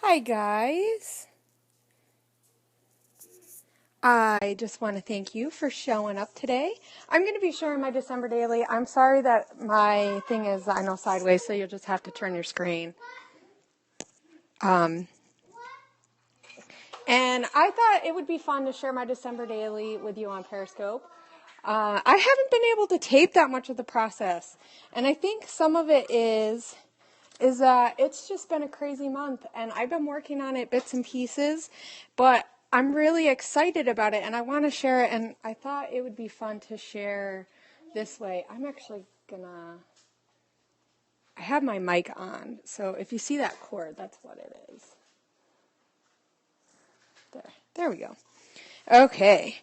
Hi guys. I just want to thank you for showing up today. I'm going to be sharing my December daily. I'm sorry that my thing is, I know, sideways, so you'll just have to turn your screen. And I thought it would be fun to share my December daily with you on Periscope. I haven't been able to tape that much of the process, and I think some of it is that it's just been a crazy month, and I've been working on it bits and pieces, but I'm really excited about it, and I want to share it, and I thought it would be fun to share this way. I'm actually I have my mic on, so if you see that cord, that's what it is. There we go. Okay.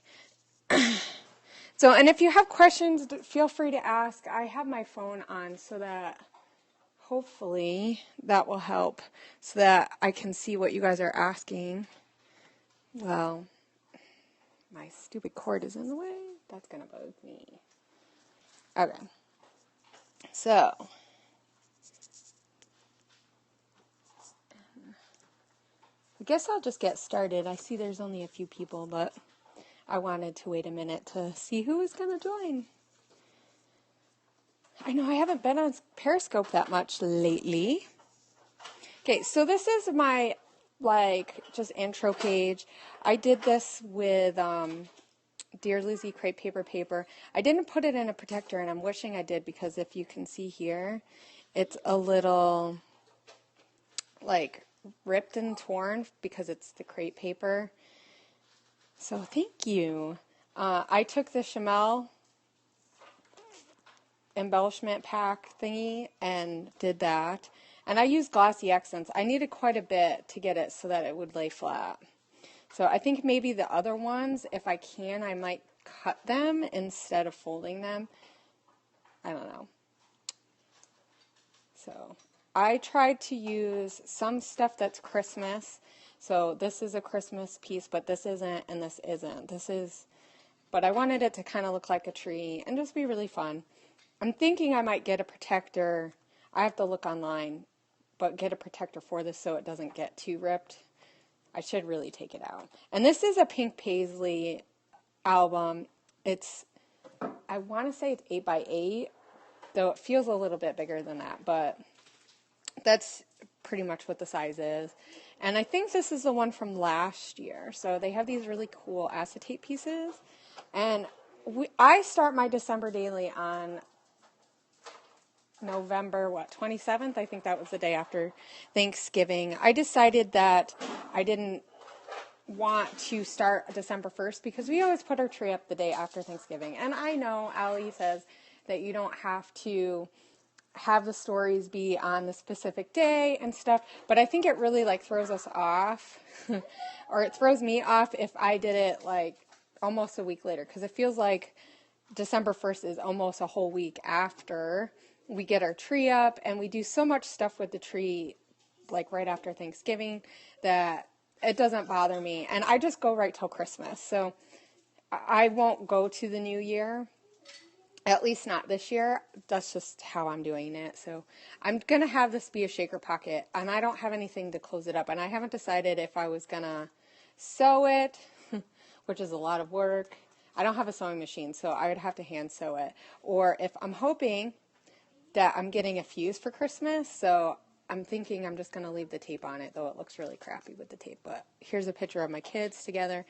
So, and if you have questions, feel free to ask. I have my phone on so that hopefully that will help so that I can see what you guys are asking. Well, my stupid cord is in the way. That's going to bug me. Okay. So, I guess I'll just get started. I see there's only a few people, but I wanted to wait a minute to see who is going to join. I know I haven't been on Periscope that much lately. Okay, so this is my, just intro page. I did this with Dear Lizzie crepe paper. I didn't put it in a protector, and I'm wishing I did, because if you can see here, it's a little, ripped and torn because it's the crepe paper. So thank you. I took the Chamel embellishment pack thingy and did that. And I used glossy accents. I needed quite a bit to get it so that it would lay flat. So I think maybe the other ones, if I can, I might cut them instead of folding them. I don't know. So I tried to use some stuff that's Christmas. So this is a Christmas piece, but this isn't, and this isn't. But I wanted it to kind of look like a tree and just be really fun. I'm thinking I might get a protector. I have to look online, but get a protector for this so it doesn't get too ripped. I should really take it out. And this is a pink paisley album. I want to say it's 8x8, though it feels a little bit bigger than that, but that's pretty much what the size is. And I think this is the one from last year. So they have these really cool acetate pieces. And I start my December daily on November, 27th? I think that was the day after Thanksgiving. I decided that I didn't want to start December 1st because we always put our tree up the day after Thanksgiving. And I know Allie says that you don't have to have the stories be on the specific day and stuff, but I think it really throws us off or it throws me off if I did it almost a week later, because it feels like December 1st is almost a whole week after we get our tree up, and we do so much stuff with the tree right after Thanksgiving that it doesn't bother me, and I just go right till Christmas. So I won't go to the new year, at least not this year. That's just how I'm doing it. So I'm going to have this be a shaker pocket, and I don't have anything to close it up, and I haven't decided if I was going to sew it, which is a lot of work. I don't have a sewing machine, so I would have to hand sew it. Or if I'm hoping that I'm getting a fuse for Christmas, so I'm thinking I'm just going to leave the tape on it, though it looks really crappy with the tape. But here's a picture of my kids together.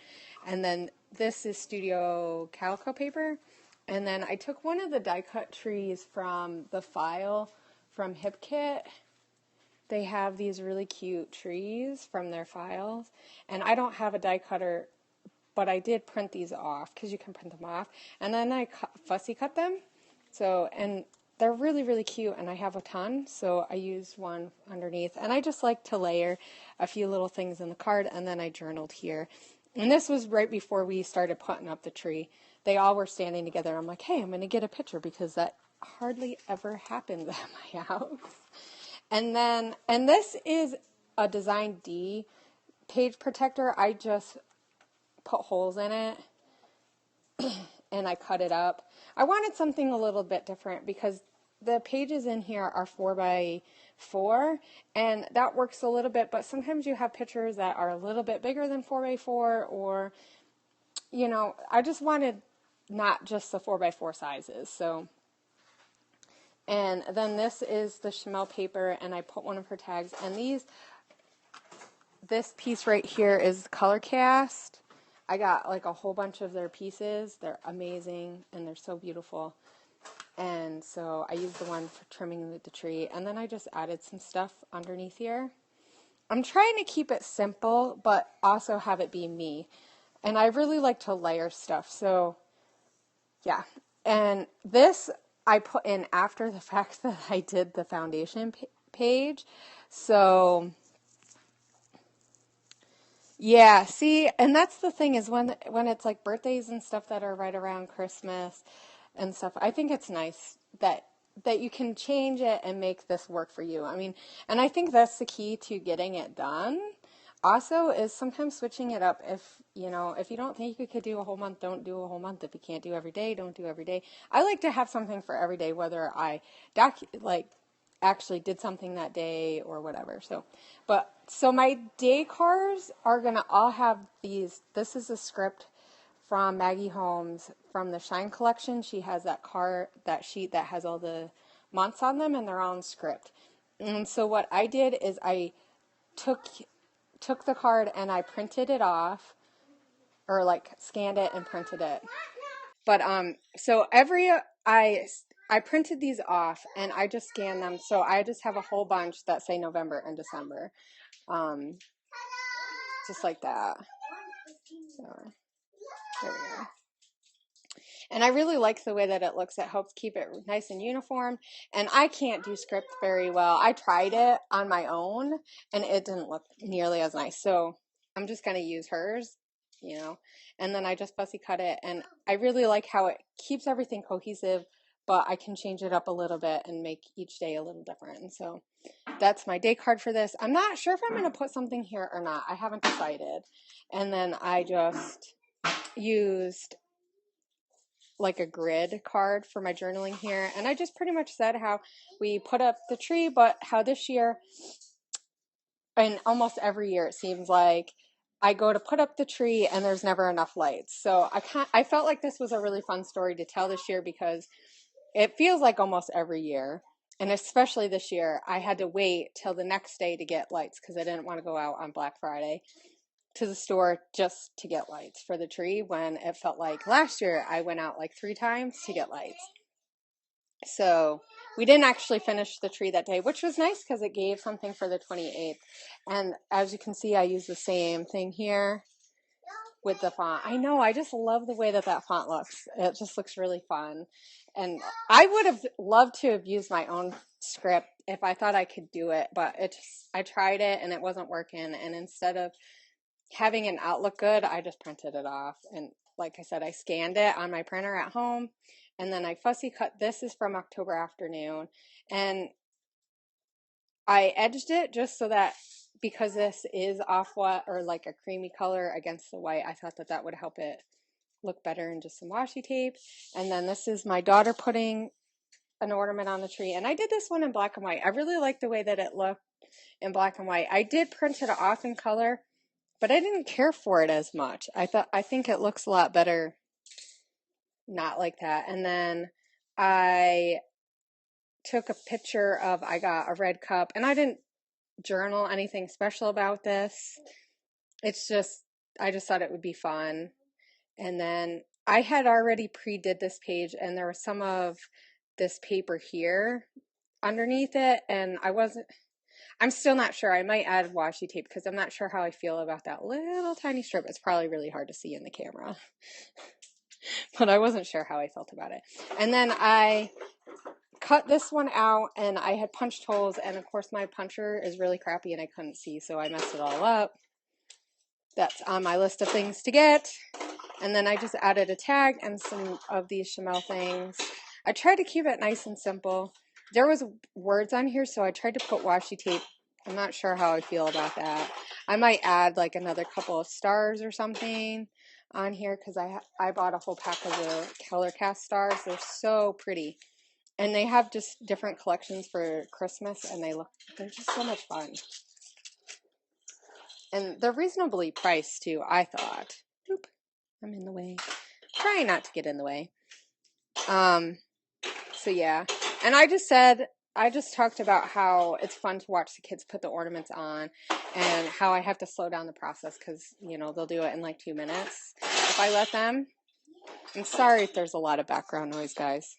And then this is Studio Calico paper. And then I took one of the die-cut trees from the file from Hip Kit. They have these really cute trees from their files. And I don't have a die cutter, but I did print these off, because you can print them off. And then I fussy cut them. So, and they're really, really cute, and I have a ton, so I used one underneath. And I just like to layer a few little things in the card, and then I journaled here. And this was right before we started putting up the tree. They all were standing together, and I'm like, hey, I'm going to get a picture, because that hardly ever happens at my house. And this is a Design D page protector. I just put holes in it, and I cut it up. I wanted something a little bit different because the pages in here are 4x5 4, and that works a little bit, but sometimes you have pictures that are a little bit bigger than 4x4, or, you know, I just wanted not just the 4x4 sizes. So, and then this is the Chamel paper, and I put one of her tags, and this piece right here is color cast. I got like a whole bunch of their pieces. They're amazing, and they're so beautiful. And so I used the one for trimming the tree, and then I just added some stuff underneath here. I'm trying to keep it simple, but also have it be me. And I really like to layer stuff, so yeah. And this I put in after the fact that I did the foundation page. So yeah, see, and that's the thing is when it's like birthdays and stuff that are right around Christmas and stuff, I think it's nice that you can change it and make this work for you. I mean, and I think that's the key to getting it done. Also is sometimes switching it up. If you know, if you don't think you could do a whole month, don't do a whole month. If you can't do every day, don't do every day. I like to have something for every day, whether I actually did something that day or whatever. So my day cards are gonna all have these. This is a script from Maggie Holmes from the Shine collection. She has that sheet that has all the months on them, and they're all in script. And so what I did is I took the card and I printed it off, or like scanned it and printed it. But so I printed these off and I just scanned them. So I just have a whole bunch that say November and December, just like that. So there we go. And I really like the way that it looks. It helps keep it nice and uniform. And I can't do script very well. I tried it on my own and it didn't look nearly as nice. So I'm just going to use hers, you know, and then I just fussy cut it. And I really like how it keeps everything cohesive, but I can change it up a little bit and make each day a little different. And so that's my day card for this. I'm not sure if I'm going to put something here or not. I haven't decided. And then I just used like a grid card for my journaling here, and I just pretty much said how we put up the tree, but how this year and almost every year it seems like I go to put up the tree and there's never enough lights. So I felt like this was a really fun story to tell this year, because it feels like almost every year, and especially this year I had to wait till the next day to get lights because I didn't want to go out on Black Friday to the store just to get lights for the tree, when it felt like last year I went out like 3 times to get lights. So we didn't actually finish the tree that day, which was nice because it gave something for the 28th. And as you can see, I use the same thing here with the font. I know, I just love the way that font looks. It just looks really fun. And I would have loved to have used my own script if I thought I could do it, but I tried it and it wasn't working. And instead of having an outlook good, I just printed it off. And like I said, I scanned it on my printer at home, and then I fussy cut. This is from October Afternoon, and I edged it just so that, because this is off white or like a creamy color against the white, I thought that would help it look better in just some washi tape. And then this is my daughter putting an ornament on the tree, and I did this one in black and white. I really like the way that it looked in black and white. I did print it off in color, but I didn't care for it as much. I think it looks a lot better not like that. And then I took a picture of, I got a red cup, and I didn't journal anything special about this. It's just, I just thought it would be fun. And then I had already pre-did this page, and there was some of this paper here underneath it, and I'm still not sure. I might add washi tape because I'm not sure how I feel about that little tiny strip. It's probably really hard to see in the camera, but I wasn't sure how I felt about it. And then I cut this one out, and I had punched holes, and of course my puncher is really crappy and I couldn't see, so I messed it all up. That's on my list of things to get. And then I just added a tag and some of these Chamel things. I tried to keep it nice and simple. There was words on here, so I tried to put washi tape. I'm not sure how I feel about that. I might add like another couple of stars or something on here, because I bought a whole pack of the color cast stars. They're so pretty. And they have just different collections for Christmas, and they're just so much fun. And they're reasonably priced too, I thought. Oop, I'm in the way. Trying not to get in the way. So yeah. And I just talked about how it's fun to watch the kids put the ornaments on, and how I have to slow down the process because, you know, they'll do it in like 2 minutes if I let them. I'm sorry if there's a lot of background noise, guys.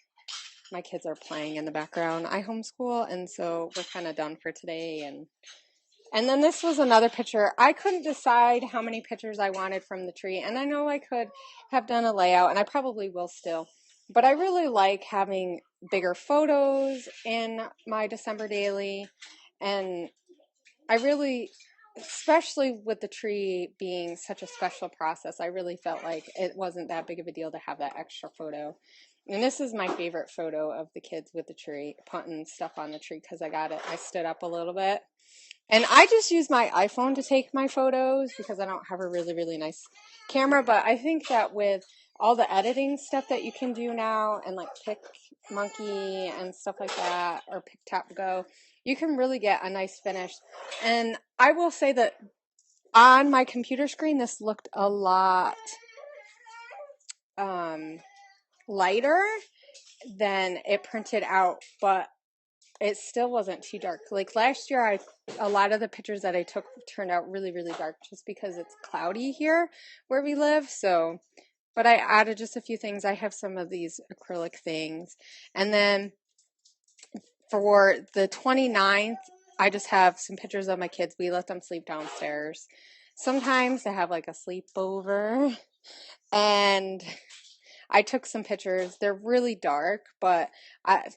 My kids are playing in the background. I homeschool, and so we're kind of done for today. And then this was another picture. I couldn't decide how many pictures I wanted from the tree, and I know I could have done a layout, and I probably will still. But I really like having bigger photos in my December daily, and I really, especially with the tree being such a special process, I really felt like it wasn't that big of a deal to have that extra photo. And this is my favorite photo of the kids with the tree, putting stuff on the tree, because I stood up a little bit. And I just use my iPhone to take my photos because I don't have a really, really nice camera. But I think that with all the editing stuff that you can do now, and like PicMonkey and stuff like that, or PicTapGo, you can really get a nice finish. And I will say that on my computer screen, this looked a lot lighter than it printed out, but it still wasn't too dark. Like last year, a lot of the pictures that I took turned out really, really dark just because it's cloudy here where we live. So, but I added just a few things. I have some of these acrylic things. And then for the 29th, I just have some pictures of my kids. We let them sleep downstairs. Sometimes they have like a sleepover, and I took some pictures. They're really dark, but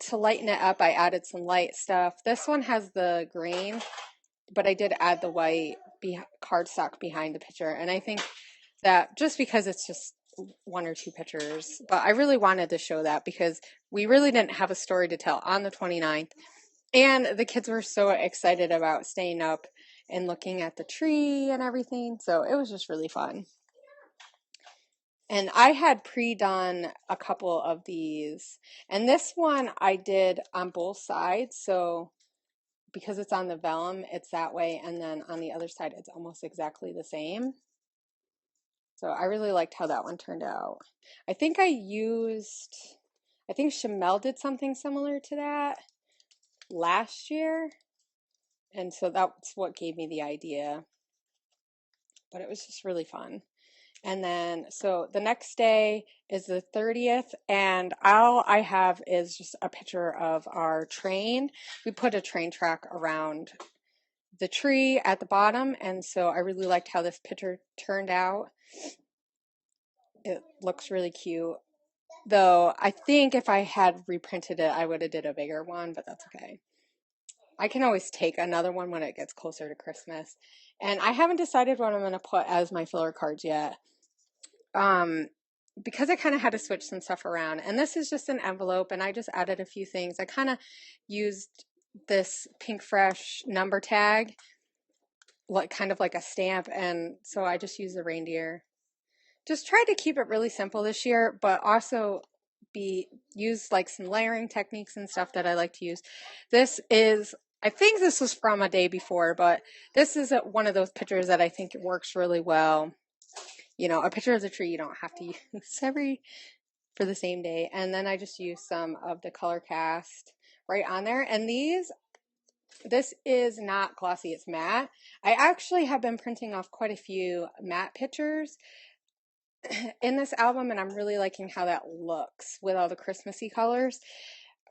to lighten it up, I added some light stuff. This one has the green, but I did add the white cardstock behind the picture. And I think that just because it's just 1 or 2 pictures, but I really wanted to show that because we really didn't have a story to tell on the 29th. And the kids were so excited about staying up and looking at the tree and everything. So it was just really fun. And I had pre-done a couple of these. And this one I did on both sides. So because it's on the vellum, it's that way. And then on the other side, it's almost exactly the same. So I really liked how that one turned out. I think Chamel did something similar to that last year. And so that's what gave me the idea. But it was just really fun. And then, so the next day is the 30th, and all I have is just a picture of our train. We put a train track around the tree at the bottom, and so I really liked how this picture turned out. It looks really cute. Though I think if I had reprinted it, I would have did a bigger one, but that's okay. I can always take another one when it gets closer to Christmas. And I haven't decided what I'm going to put as my filler cards yet. Because I kind of had to switch some stuff around. And this is just an envelope, and I just added a few things. I kind of used this Pink Fresh number tag, like kind of like a stamp, and so I just used the reindeer. Just tried to keep it really simple this year, but also use like some layering techniques and stuff that I like to use. I think this was from a day before, but this is one of those pictures that I think it works really well. You know, a picture of the tree you don't have to use for the same day. And then I just use some of the color cast right on there. And this is not glossy, it's matte. I actually have been printing off quite a few matte pictures in this album, and I'm really liking how that looks with all the Christmassy colors.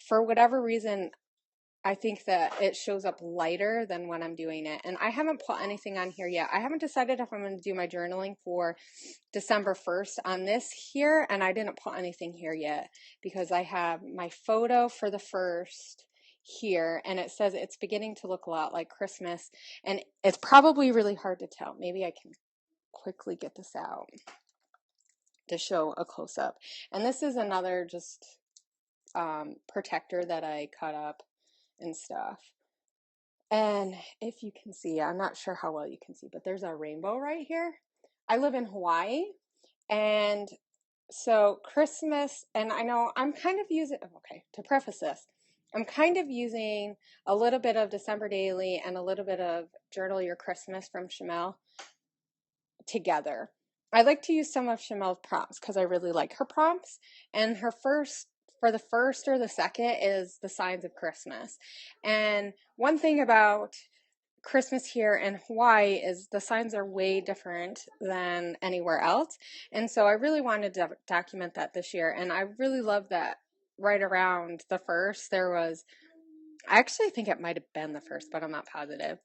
For whatever reason, I think that it shows up lighter than when I'm doing it. And I haven't put anything on here yet. I haven't decided if I'm going to do my journaling for December 1st on this here, and I didn't put anything here yet because I have my photo for the 1st here, and it says it's beginning to look a lot like Christmas, and it's probably really hard to tell. Maybe I can quickly get this out to show a close-up. And this is another just protector that I cut up and stuff. And if you can see, I'm not sure how well you can see, but there's a rainbow right here. I live in Hawaii, and So Christmas, and I know I'm kind of using, okay, to preface this, I'm kind of using a little bit of December Daily and a little bit of Journal Your Christmas from Chamel together. I like to use some of Chamel's prompts because I really like her prompts. And her first, for the first or the second, is the signs of Christmas. And one thing about Christmas here in Hawaii is the signs are way different than anywhere else. And so I really wanted to document that this year. And I really love that right around the first, there was, I actually think it might have been the first, but I'm not positive.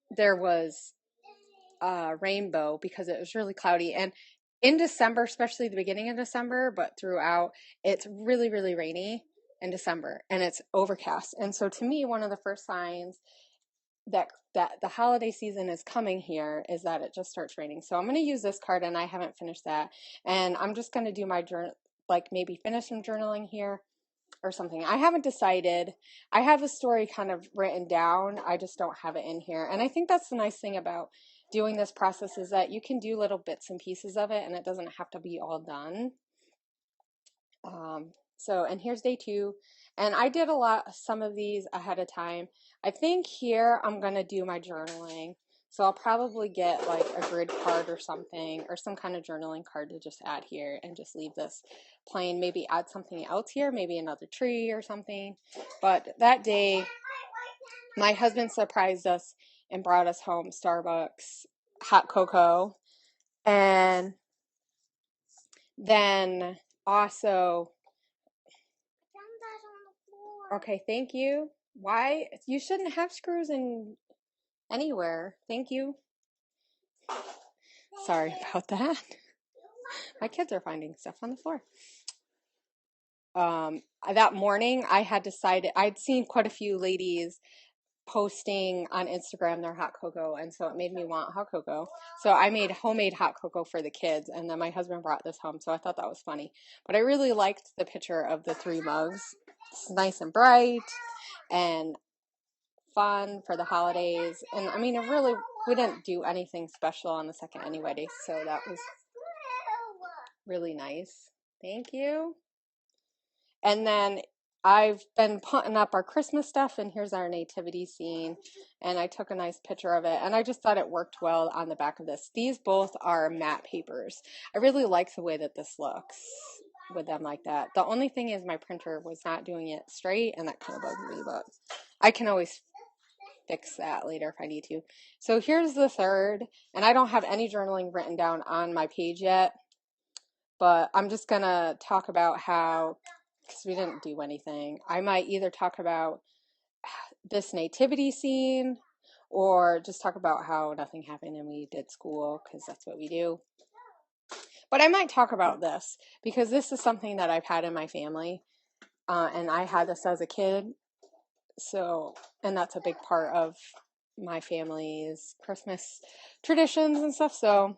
There was a rainbow because it was really cloudy. And in December, especially the beginning of December, but throughout, it's really, really rainy in December and it's overcast. And so to me, one of the first signs that the holiday season is coming here is that it just starts raining. So I'm going to use this card, and I haven't finished that, and I'm just going to do my journal, like maybe finish some journaling here or something. I haven't decided. I have a story kind of written down, I just don't have it in here. And I think that's the nice thing about doing this process is that you can do little bits and pieces of it, and it doesn't have to be all done. And here's day 2. And I did some of these ahead of time. I think here I'm going to do my journaling. So I'll probably get like a grid card or something, or some kind of journaling card to just add here and just leave this plain. Maybe add something else here, maybe another tree or something. But that day, my husband surprised us and brought us home Starbucks hot cocoa. And then also, okay, thank you. Why? You shouldn't have screws in anywhere. Thank you. Sorry about that. My kids are finding stuff on the floor. That morning I had decided, I'd seen quite a few ladies posting on Instagram their hot cocoa, and so it made me want hot cocoa. So I made homemade hot cocoa for the kids, and then my husband brought this home, so I thought that was funny. But I really liked the picture of the 3 mugs. It's nice and bright and fun for the holidays. And I mean, we didn't do anything special on the second anyway, so that was really nice. Thank you. And then I've been putting up our Christmas stuff, and here's our nativity scene. And I took a nice picture of it, and I just thought it worked well on the back of this. These both are matte papers. I really like the way that this looks with them like that. The only thing is my printer was not doing it straight, and that kind of bugged me, but I can always fix that later if I need to. So here's the third, and I don't have any journaling written down on my page yet, but I'm just gonna talk about how, because we didn't do anything, I might either talk about this nativity scene or just talk about how nothing happened and we did school, because that's what we do. But I might talk about this because this is something that I've had in my family, and I had this as a kid. So, and that's a big part of my family's Christmas traditions and stuff. So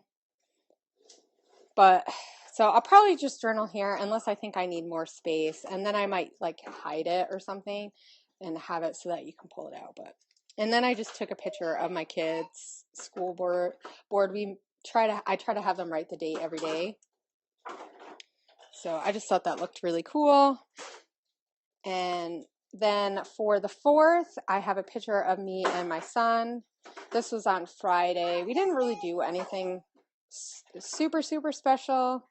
I'll probably just journal here unless I think I need more space, and then I might like hide it or something and have it so that you can pull it out. And then I just took a picture of my kids' school board. I try to have them write the date every day. So I just thought that looked really cool. And then for the 4th, I have a picture of me and my son. This was on Friday. We didn't really do anything super, super special,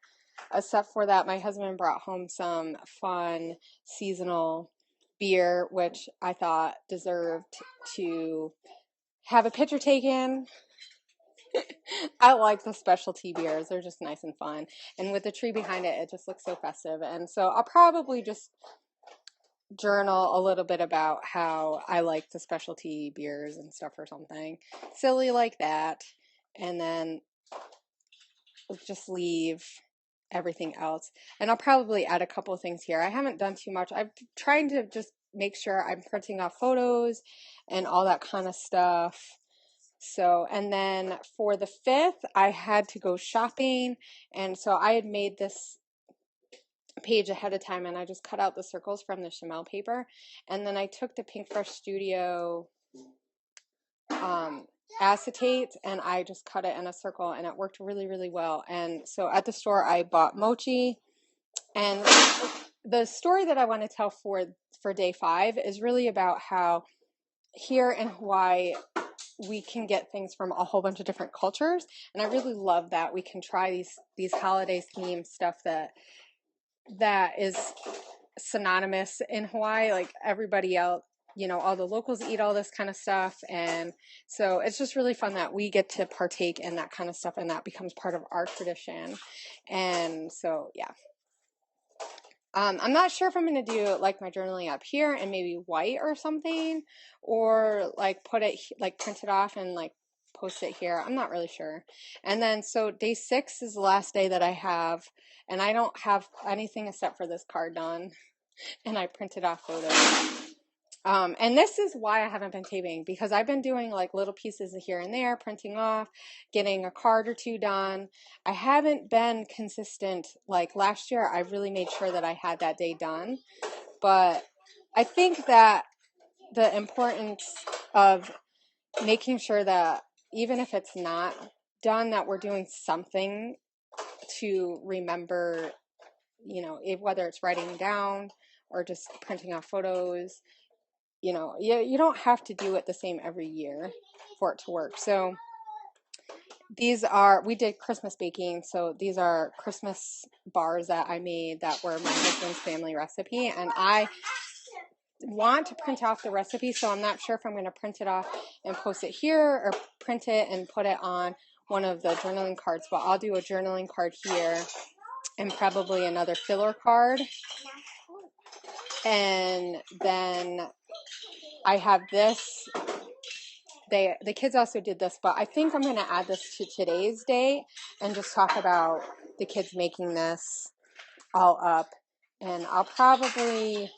except for that my husband brought home some fun seasonal beer, which I thought deserved to have a picture taken. I like the specialty beers. They're just nice and fun. And with the tree behind it, it just looks so festive. And so I'll probably just journal a little bit about how I like the specialty beers and stuff or something silly like that. And then just leave everything else. And I'll probably add a couple of things here. I haven't done too much. I'm trying to just make sure I'm printing off photos and all that kind of stuff. So, and then for the 5th, I had to go shopping. And so I had made this page ahead of time, and I just cut out the circles from the Chamel paper. And then I took the Pink Fresh Studio acetate, and I just cut it in a circle, and it worked really, really well. And so at the store, I bought mochi, And the story that I want to tell for day 5 is really about how here in Hawaii we can get things from a whole bunch of different cultures, and I really love that we can try these holiday themed stuff that is synonymous in Hawaii. Like everybody else, you know, all the locals eat all this kind of stuff, and so it's just really fun that we get to partake in that kind of stuff, and that becomes part of our tradition. And so yeah. I'm not sure if I'm going to do like my journaling up here and maybe white or something, or like put it, like print it off and like post it here. I'm not really sure. And then, so day 6 is the last day that I have, and I don't have anything except for this card done, and I printed off photos. And this is why I haven't been taping, because I've been doing like little pieces here and there, printing off, getting a card or 2 done. I haven't been consistent. Like last year, I really made sure that I had that day done. But I think that the importance of making sure that even if it's not done, that we're doing something to remember, you know, whether it's writing down or just printing off photos. You know, you don't have to do it the same every year for it to work. So these are, we did Christmas baking, so these are Christmas bars that I made that were my husband's family recipe, and I want to print off the recipe, so I'm not sure if I'm going to print it off and post it here or print it and put it on one of the journaling cards, but I'll do a journaling card here and probably another filler card. And then I have this. The kids also did this, but I think I'm going to add this to today's date and just talk about the kids making this all up. And I'll probably,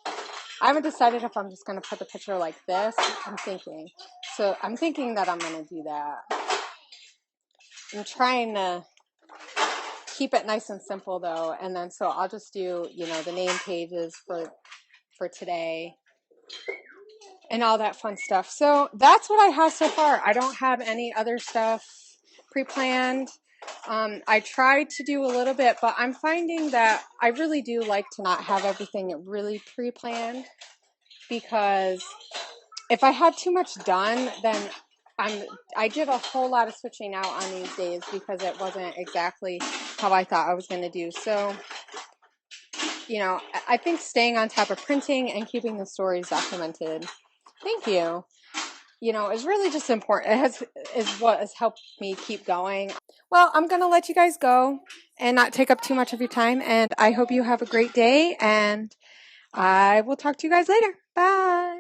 I haven't decided if I'm just going to put the picture like this. I'm thinking that I'm going to do that. I'm trying to keep it nice and simple though. And then, so I'll just do, you know, the name pages for today and all that fun stuff. So that's what I have so far. I don't have any other stuff pre-planned. I tried to do a little bit, but I'm finding that I really do like to not have everything really pre-planned, because if I had too much done, then I did a whole lot of switching out on these days because it wasn't exactly how I thought I was going to do. So, you know, I think staying on top of printing and keeping the stories documented, thank you, you know, is really just important. Is what has helped me keep going. Well, I'm going to let you guys go and not take up too much of your time, and I hope you have a great day, and I will talk to you guys later. Bye.